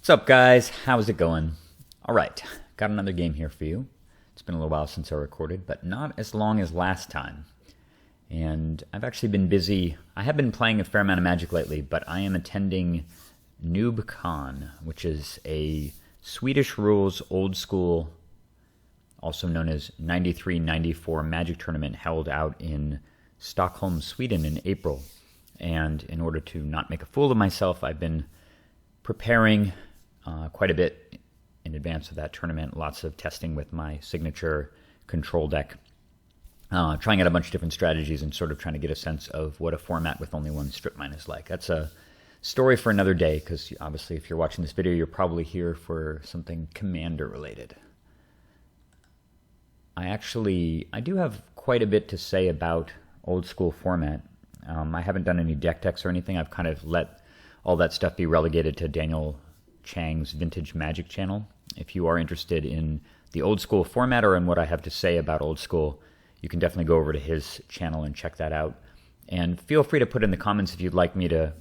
What's up, guys? How's it going? All right, got another game here for you. It's been a little while since I recorded, but not as long as last time. And I've actually been busy. I have been playing a fair amount of Magic lately, but I am attending NoobCon, which is a Swedish rules old school, also known as 93-94 Magic tournament held out in Stockholm, Sweden in April. And in order to not make a fool of myself, I've been preparing quite a bit in advance of that tournament. Lots of testing with my signature control deck, trying out a bunch of different strategies and sort of trying to get a sense of what a format with only one strip mine is like. That's a story for another day, because obviously if you're watching this video, you're probably here for something Commander related. I do have quite a bit to say about old school format. I haven't done any deck techs or anything. I've kind of let all that stuff be relegated to Daniel Chang's Vintage Magic channel. If you are interested in the old school format or in what I have to say about old school, you can definitely go over to his channel and check that out. And feel free to put in the comments if you'd like me to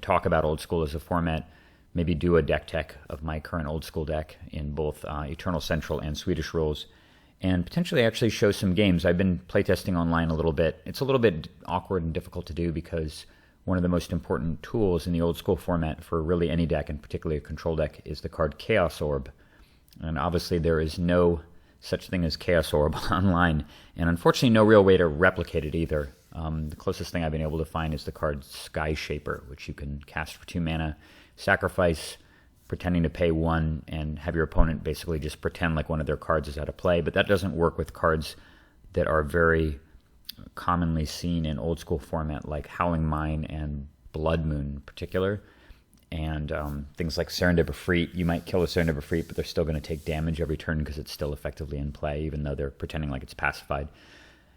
talk about old school as a format, maybe do a deck tech of my current old school deck in both Eternal Central and Swedish rules, and potentially actually show some games. I've been playtesting online a little bit. It's a little bit awkward and difficult to do because one of the most important tools in the old school format for really any deck, and particularly a control deck, is the card Chaos Orb. And obviously there is no such thing as Chaos Orb online, and unfortunately no real way to replicate it either. The closest thing I've been able to find is the card Sky Shaper, which you can cast for 2 mana, sacrifice, pretending to pay 1, and have your opponent basically just pretend like one of their cards is out of play. But that doesn't work with cards that are very commonly seen in old school format, like Howling Mine and Blood Moon in particular, and things like Serendip Efreet. You might kill a Serendip Efreet, but they're still going to take damage every turn because it's still effectively in play, even though they're pretending like it's pacified.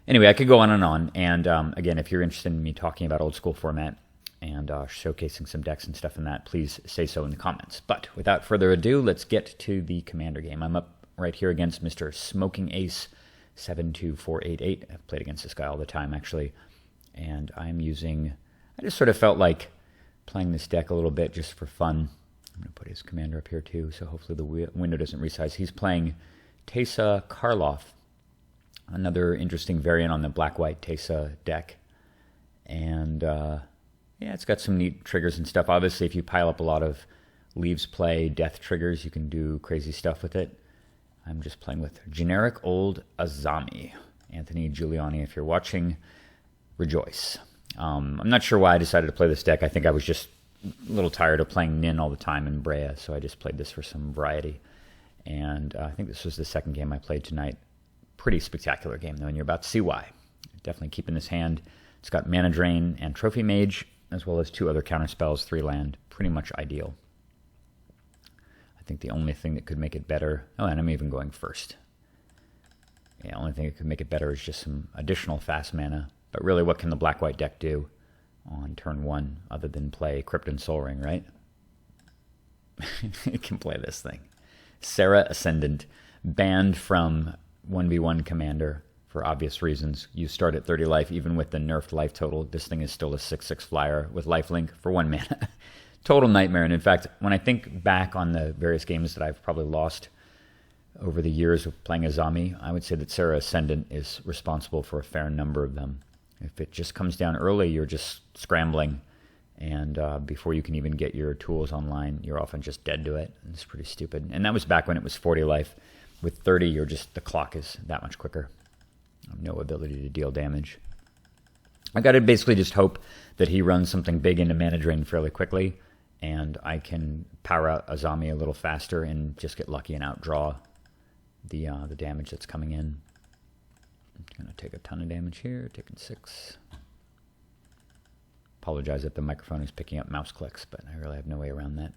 Anyway, I could go on, and again, if you're interested in me talking about old school format and showcasing some decks and stuff in that, please say so in the comments. But without further ado, let's get to the Commander game. I'm up right here against Mr. Smoking Ace 72488. I've played against this guy all the time, actually. And I just sort of felt like playing this deck a little bit just for fun. I'm going to put his commander up here too, so hopefully the window doesn't resize. He's playing Teysa Karlov, another interesting variant on the black-white Teysa deck. And yeah, it's got some neat triggers and stuff. Obviously, if you pile up a lot of Leaves Play death triggers, you can do crazy stuff with it. I'm just playing with generic old Azami. Anthony Giuliani, if you're watching, rejoice. I'm not sure why I decided to play this deck. I think I was just a little tired of playing Nin all the time in Brea, so I just played this for some variety. And I think this was the second game I played tonight. Pretty spectacular game, though, and you're about to see why. Definitely keeping this hand. It's got Mana Drain and Trophy Mage, as well as 2 other counter spells, 3 land. Pretty much ideal. I think the only thing that could make it better... Oh, and I'm even going first. Yeah, the only thing that could make it better is just some additional fast mana. But really, what can the black-white deck do on turn 1 other than play Crypt Soul Ring, right? It can play this thing. Serra Ascendant, banned from 1v1 Commander for obvious reasons. You start at 30 life, even with the nerfed life total. This thing is still a 6/6 flyer with lifelink for 1 mana. Total nightmare. And in fact, when I think back on the various games that I've probably lost over the years of playing Azami, I would say that Serra Ascendant is responsible for a fair number of them. If it just comes down early, you're just scrambling, and before you can even get your tools online, you're often just dead to it. It's pretty stupid. And that was back when it was 40 life. With 30, the clock is that much quicker. No ability to deal damage. I got to basically just hope that he runs something big into Mana Drain fairly quickly, and I can power out Azami a little faster and just get lucky and outdraw the damage that's coming in. I'm going to take a ton of damage here, taking 6. Apologize if the microphone is picking up mouse clicks, but I really have no way around that.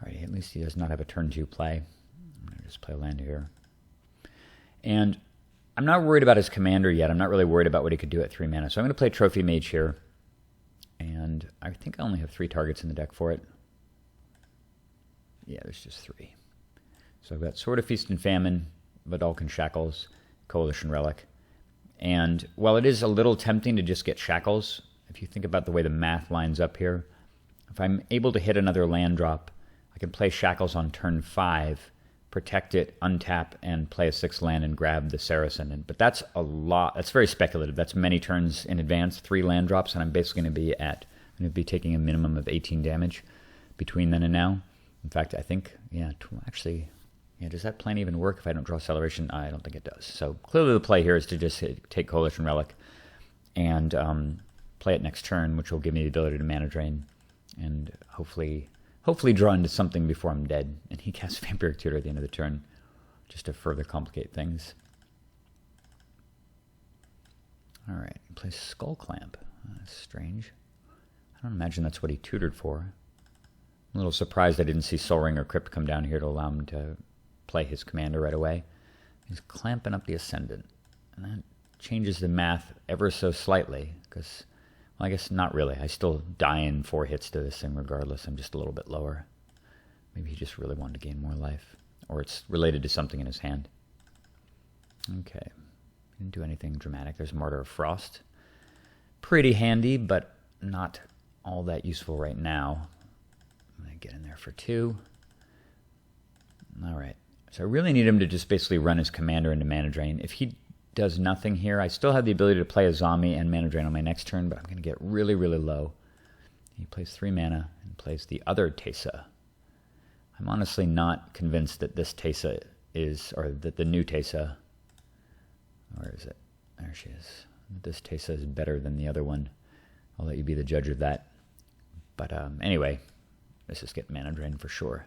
Alright, at least he does not have a turn 2 play. I'm going to just play a land here. And I'm not worried about his commander yet. I'm not really worried about what he could do at 3 mana. So I'm going to play Trophy Mage here. And I think I only have 3 targets in the deck for it. Yeah, there's just 3. So I've got Sword of Feast and Famine, Vidalcan Shackles, Coalition Relic. And while it is a little tempting to just get Shackles, if you think about the way the math lines up here, if I'm able to hit another land drop, I can play Shackles on turn 5, protect it, untap, and play a 6 land and grab the Serra Ascendant. But that's a lot. That's very speculative. That's many turns in advance, 3 land drops, and I'm basically going to be taking a minimum of 18 damage between then and now. In fact, I think, actually, does that plan even work if I don't draw Acceleration? I don't think it does. So clearly the play here is to just take Coalition Relic and play it next turn, which will give me the ability to mana drain and hopefully draw into something before I'm dead. And he casts Vampiric Tutor at the end of the turn just to further complicate things. All right, he plays Skull Clamp. That's strange. I don't imagine that's what he tutored for. I'm a little surprised I didn't see Soul Ring or Crypt come down here to allow him to play his commander right away. He's clamping up the Ascendant. And that changes the math ever so slightly, because, well, I guess not really. I still die in 4 hits to this thing regardless. I'm just a little bit lower. Maybe he just really wanted to gain more life. Or it's related to something in his hand. Okay. Didn't do anything dramatic. There's Martyr of Frost. Pretty handy, but not all that useful right now. I'm going to get in there for 2. All right. So I really need him to just basically run his commander into mana drain. If he does nothing here, I still have the ability to play Azami and mana drain on my next turn, but I'm going to get really, really low. He plays 3 mana and plays the other Teysa. I'm honestly not convinced that this Teysa is, or that the new Teysa, where is it? There she is. This Teysa is better than the other one. I'll let you be the judge of that. But anyway, let's just get mana drain for sure.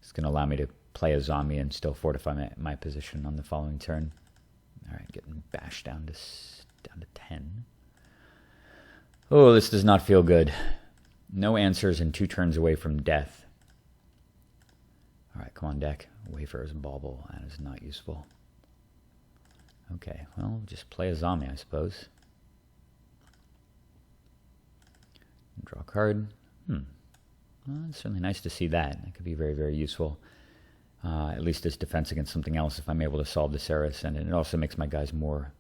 It's going to allow me to play a zombie and still fortify my position on the following turn. All right, getting bashed down to 10. Oh, this does not feel good. No answers and 2 turns away from death. All right, come on, deck. Wayfarer's Bauble. That is not useful. Okay, well, just play a zombie, I suppose. Draw a card. Well, it's certainly nice to see that. That could be very, very useful. At least as defense against something else if I'm able to solve the Serra Ascendant. It also makes my guys more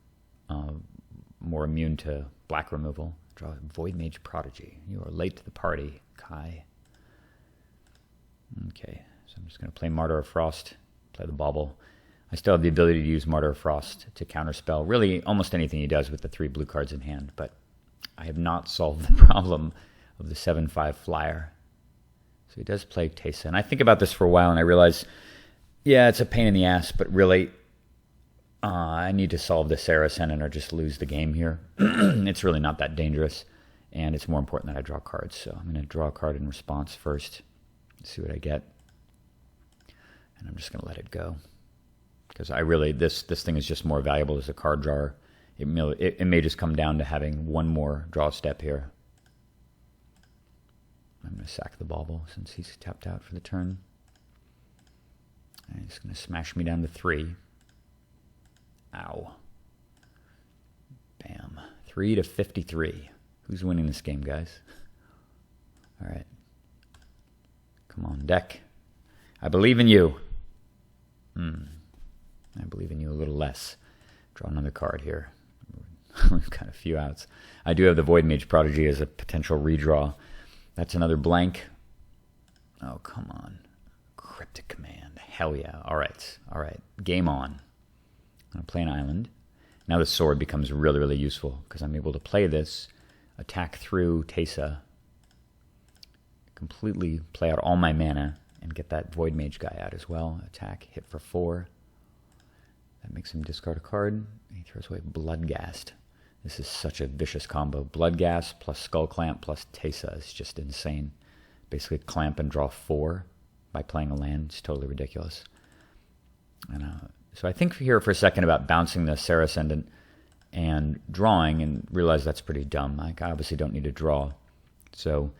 immune to black removal. Draw Void Mage Prodigy. You are late to the party, Kai. Okay, so I'm just going to play Martyr of Frost, play the Bauble. I still have the ability to use Martyr of Frost to counterspell really almost anything he does with the 3 blue cards in hand, but I have not solved the problem of the 7/5 flyer. So he does play Teysa. And I think about this for a while and I realize, yeah, it's a pain in the ass, but really I need to solve the Serra Ascendant or just lose the game here. It's really not that dangerous, and it's more important that I draw cards. So I'm going to draw a card in response first, see what I get, and I'm just going to let it go. Because I really, this thing is just more valuable as a card drawer. It may just come down to having one more draw step here. I'm going to sack the Bauble since he's tapped out for the turn. And he's going to smash me down to 3. Ow. Bam. 3 to 53. Who's winning this game, guys? All right. Come on, deck. I believe in you. I believe in you a little less. Draw another card here. We've got a few outs. I do have the Void Mage Prodigy as a potential redraw. That's another blank. Oh, come on. Cryptic Command. Hell yeah. All right. All right. Game on. I'm going to play an island. Now the sword becomes really, really useful because I'm able to play this, attack through Teysa, completely play out all my mana, and get that Void Mage guy out as well. Attack, hit for 4. That makes him discard a card. He throws away Bloodghast. This is such a vicious combo. Bloodghast plus Skull Clamp plus Teysa is just insane. Basically clamp and draw 4 by playing a land. It's totally ridiculous. And so I think here for a second about bouncing the Serra Ascendant and drawing and realize that's pretty dumb. I obviously don't need to draw. So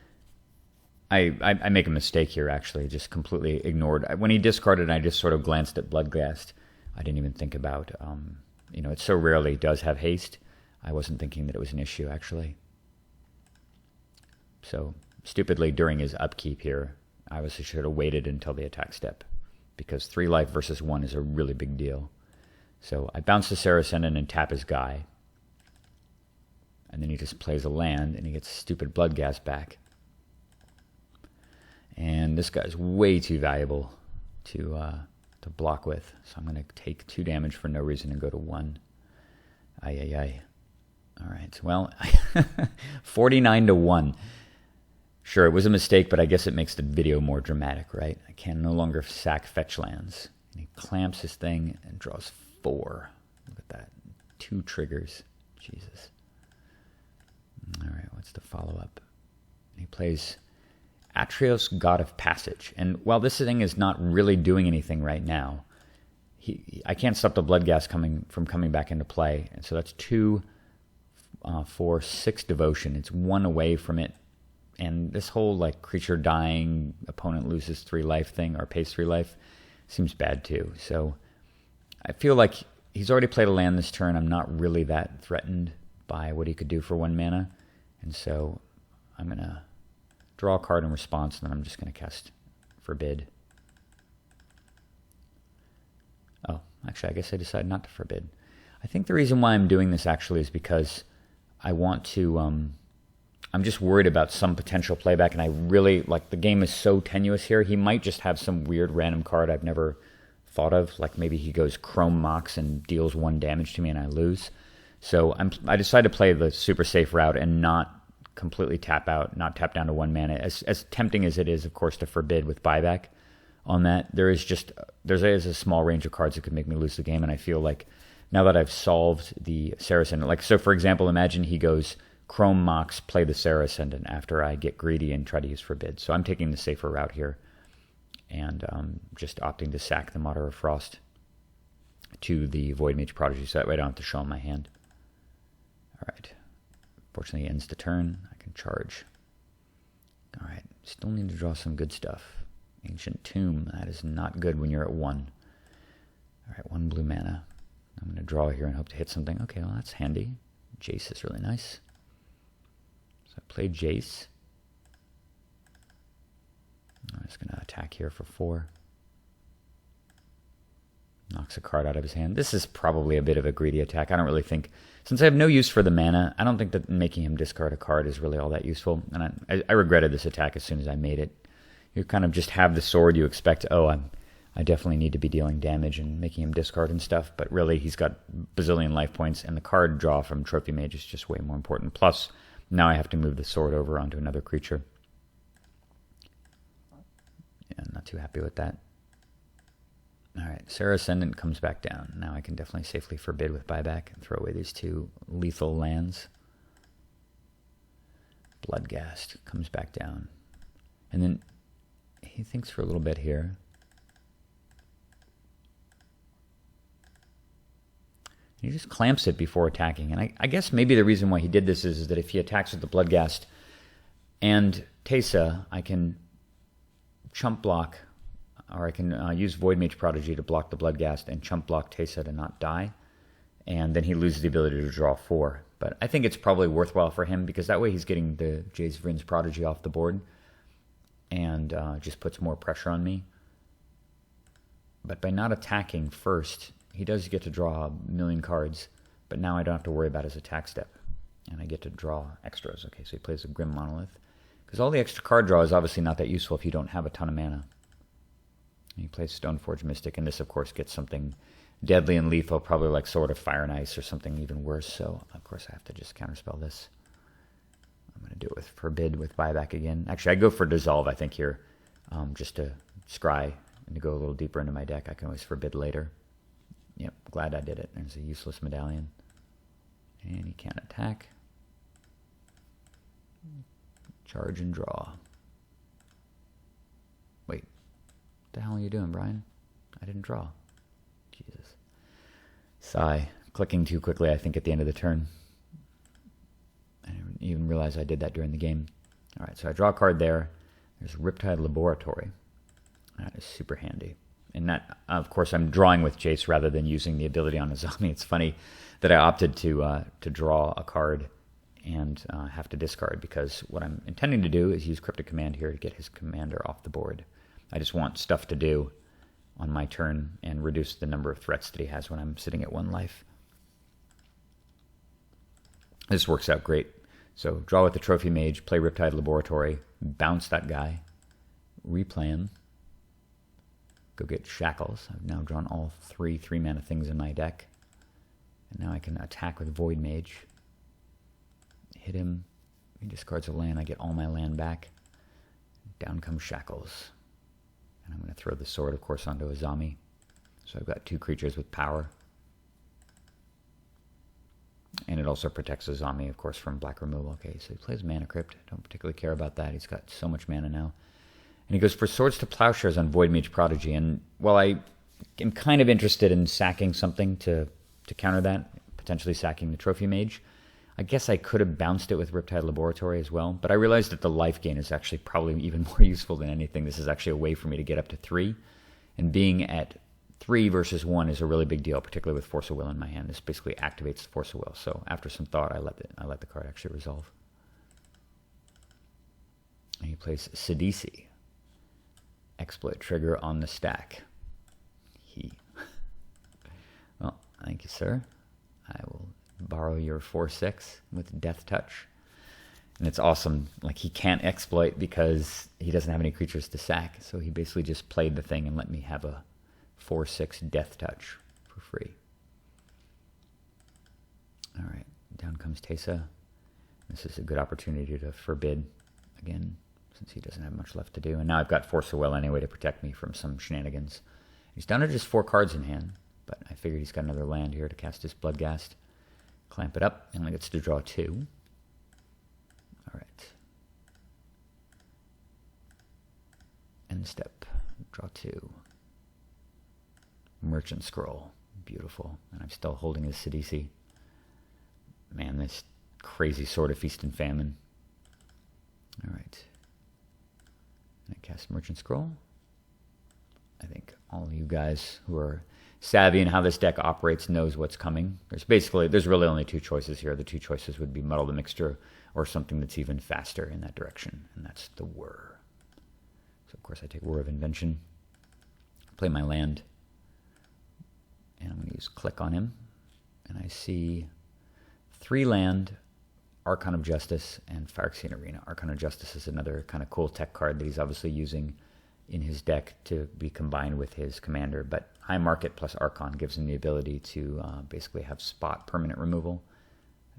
I make a mistake here, actually. Just completely ignored. When he discarded, I just sort of glanced at Bloodghast. I didn't even think about, it so rarely does have haste. I wasn't thinking that it was an issue, actually. So, stupidly, during his upkeep here, I obviously should have waited until the attack step, because 3 life versus 1 is a really big deal. So, I bounce the Serra Ascendant and tap his guy, and then he just plays a land, and he gets stupid Bloodghast back. And this guy's way too valuable to block with. So I'm going to take 2 damage for no reason and go to 1. Ay. All right. Well, 49-1. Sure, it was a mistake, but I guess it makes the video more dramatic, right? I can no longer sack fetch lands. And he clamps his thing and draws 4. Look at that. 2 triggers. Jesus. All right, what's the follow-up? He plays Atrios, God of Passage. And while this thing is not really doing anything right now, I can't stop the Bloodghast from coming back into play. And so that's 2, 4, 6 devotion. It's 1 away from it. And this whole like creature dying, opponent loses 3 life thing, or pays 3 life, seems bad too. So I feel like he's already played a land this turn. I'm not really that threatened by what he could do for 1 mana. And so I'm going to draw a card in response, and then I'm just going to cast Forbid. Oh, actually, I guess I decided not to Forbid. I think the reason why I'm doing this actually is because I want to... I'm just worried about some potential playback, and I really, like, the game is so tenuous here. He might just have some weird random card I've never thought of, like maybe he goes Chrome Mox and deals 1 damage to me and I lose. So I decided to play the super safe route and not completely tap out, not tap down to 1 mana. As tempting as it is, of course, to Forbid with buyback on that, there's a small range of cards that could make me lose the game, and I feel like now that I've solved the Serra Ascendant, like, so for example, imagine he goes Chrome Mox, play the Serra Ascendant after I get greedy and try to use Forbid. So I'm taking the safer route here and just opting to sack the Martyr of Frost to the Void Mage Prodigy, so that way I don't have to show him my hand. All right. Fortunately, it ends the turn. I can charge. All right. Still need to draw some good stuff. Ancient Tomb. That is not good when you're at 1. All right, 1 blue mana. I'm going to draw here and hope to hit something. Okay, well, that's handy. Jace is really nice. So I play Jace. I'm just going to attack here for 4. Knocks a card out of his hand. This is probably a bit of a greedy attack. I don't really think, since I have no use for the mana, I don't think that making him discard a card is really all that useful. And I regretted this attack as soon as I made it. You kind of just have the sword. You expect, oh, I definitely need to be dealing damage and making him discard and stuff. But really, he's got bazillion life points, and the card draw from Trophy Mage is just way more important. Plus, now I have to move the sword over onto another creature. Yeah, I'm not too happy with that. All right, Serra Ascendant comes back down. Now I can definitely safely Forbid with buyback and throw away these 2 lethal lands. Bloodghast comes back down. And then he thinks for a little bit here. He just clamps it before attacking. And I guess maybe the reason why he did this is that if he attacks with the Bloodghast and Teysa, I can chump block, or I can use Void Mage Prodigy to block the Bloodghast and chump block Teysa to not die. And then he loses the ability to draw 4. But I think it's probably worthwhile for him, because that way he's getting the Jace Vryn's Prodigy off the board and just puts more pressure on me. But by not attacking first, he does get to draw a million cards, but now I don't have to worry about his attack step. And I get to draw extras. Okay, so he plays a Grim Monolith. Because all the extra card draw is obviously not that useful if you don't have a ton of mana. He plays Stoneforge Mystic, and this, of course, gets something deadly and lethal, probably like Sword of Fire and Ice or something even worse. So, of course, I have to just counterspell this. I'm going to do it with Forbid with buyback again. Actually, I go for Dissolve, I think, here, just to scry and to go a little deeper into my deck. I can always Forbid later. Yep, glad I did it. There's a useless medallion. And he can't attack. Charge and draw. Wait, what the hell are you doing, Brian? I didn't draw. Jesus. Sigh. Clicking too quickly, I think, at the end of the turn. I didn't even realize I did that during the game. All right, so I draw a card there. There's Riptide Laboratory. That is super handy. And that, of course, I'm drawing with Jace rather than using the ability on Azami. It's funny that I opted to draw a card and have to discard, because what I'm intending to do is use Cryptic Command here to get his commander off the board. I just want stuff to do on my turn and reduce the number of threats that he has when I'm sitting at 1 life. This works out great. So draw with the Trophy Mage, play Riptide Laboratory, bounce that guy, replay him. Go get Shackles. I've now drawn all 3 3-mana things in my deck. And now I can attack with Void Mage. Hit him. He discards a land. I get all my land back. Down comes Shackles. And I'm going to throw the sword, of course, onto Azami. So I've got 2 creatures with power. And it also protects Azami, of course, from black removal. Okay, so he plays Mana Crypt. Don't particularly care about that. He's got so much mana now. And he goes for Swords to Plowshares on Void Mage Prodigy. And while I am kind of interested in sacking something to counter that, potentially sacking the Trophy Mage, I guess I could have bounced it with Riptide Laboratory as well. But I realized that the life gain is actually probably even more useful than anything. This is actually a way for me to get up to 3. And being at 3 versus 1 is a really big deal, particularly with Force of Will in my hand. This basically activates the Force of Will. So after some thought, I let the card actually resolve. And he plays Sidisi. Exploit trigger on the stack. Well, thank you, sir. I will borrow your 4/6 with Death Touch. And it's awesome. Like, he can't exploit because he doesn't have any creatures to sack. So he basically just played the thing and let me have a 4/6 Death Touch for free. All right, down comes Teysa. This is a good opportunity to forbid again, since he doesn't have much left to do. And now I've got Force of Will anyway to protect me from some shenanigans. He's down to just 4 cards in hand, but I figured he's got another land here to cast his Bloodghast. Clamp it up, and only gets to draw 2. All right. End step, draw 2. Merchant Scroll, beautiful. And I'm still holding his Sidisi. Man, this crazy Sword of Feast and Famine. All right. And I cast Merchant Scroll. I think all of you guys who are savvy in how this deck operates knows what's coming. There's really only 2 choices here. The 2 choices would be Muddle the Mixture or something that's even faster in that direction, and that's the Whir. So of course I take Whir of Invention, play my land, and I'm going to use Click on him, and I see 3 land, Archon of Justice, and Phyrexian Arena. Archon of Justice is another kind of cool tech card that he's obviously using in his deck to be combined with his commander, but High Market plus Archon gives him the ability to basically have spot permanent removal.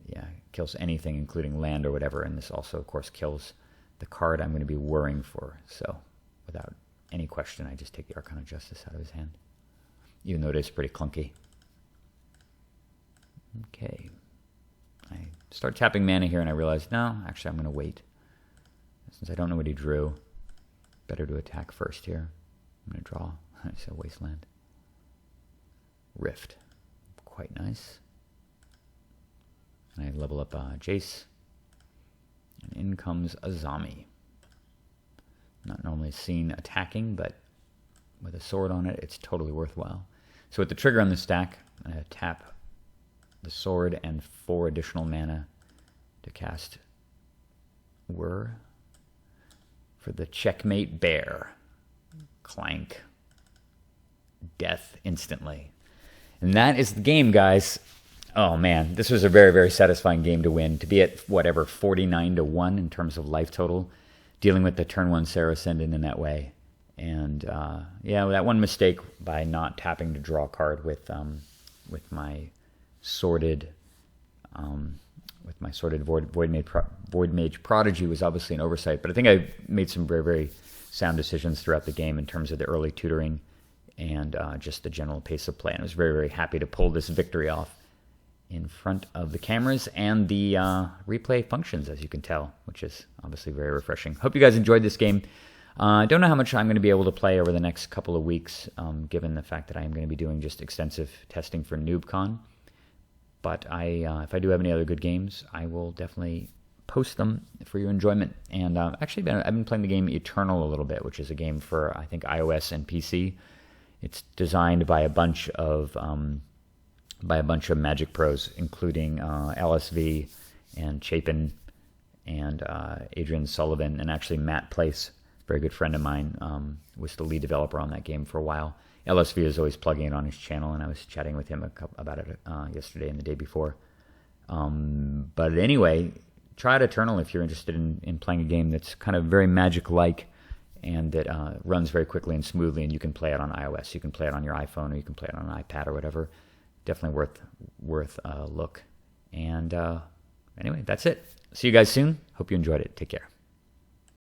Yeah, kills anything, including land or whatever, and this also, of course, kills the card I'm going to be worrying for. So, without any question, I just take the Archon of Justice out of his hand, even though it is pretty clunky. Okay. I start tapping mana here, and I realize, no, actually I'm going to wait. Since I don't know what he drew, better to attack first here. I'm going to draw. So Wasteland. Rift. Quite nice. And I level up Jace. And in comes Azami. Not normally seen attacking, but with a sword on it, it's totally worthwhile. So with the trigger on the stack, I'm going to tap the sword and 4 additional mana to cast Whir for the Checkmate Bear. Clank. Death instantly. And that is the game, guys. Oh man, this was a very, very satisfying game to win. To be at whatever 49-1 in terms of life total, dealing with the turn 1 Sarah Ascendant in that way. And yeah, that one mistake by not tapping to draw a card with my sorted Void Mage Prodigy was obviously an oversight. But I think I made some very, very sound decisions throughout the game in terms of the early tutoring and just the general pace of play. And I was very, very happy to pull this victory off in front of the cameras and the replay functions, as you can tell, which is obviously very refreshing. Hope you guys enjoyed this game. I don't know how much I'm going to be able to play over the next couple of weeks, given the fact that I am going to be doing just extensive testing for NoobCon. But if I do have any other good games, I will definitely post them for your enjoyment. And actually, I've been playing the game Eternal a little bit, which is a game for, I think, iOS and PC. It's designed by a bunch of Magic pros, including LSV and Chapin and Adrian Sullivan, and actually Matt Place, a very good friend of mine, was the lead developer on that game for a while. LSV is always plugging it on his channel, and I was chatting with him about it yesterday and the day before. But anyway, try out Eternal if you're interested in playing a game that's kind of very Magic-like and that runs very quickly and smoothly, and you can play it on iOS. You can play it on your iPhone, or you can play it on an iPad or whatever. Definitely worth a look. And anyway, that's it. See you guys soon. Hope you enjoyed it. Take care.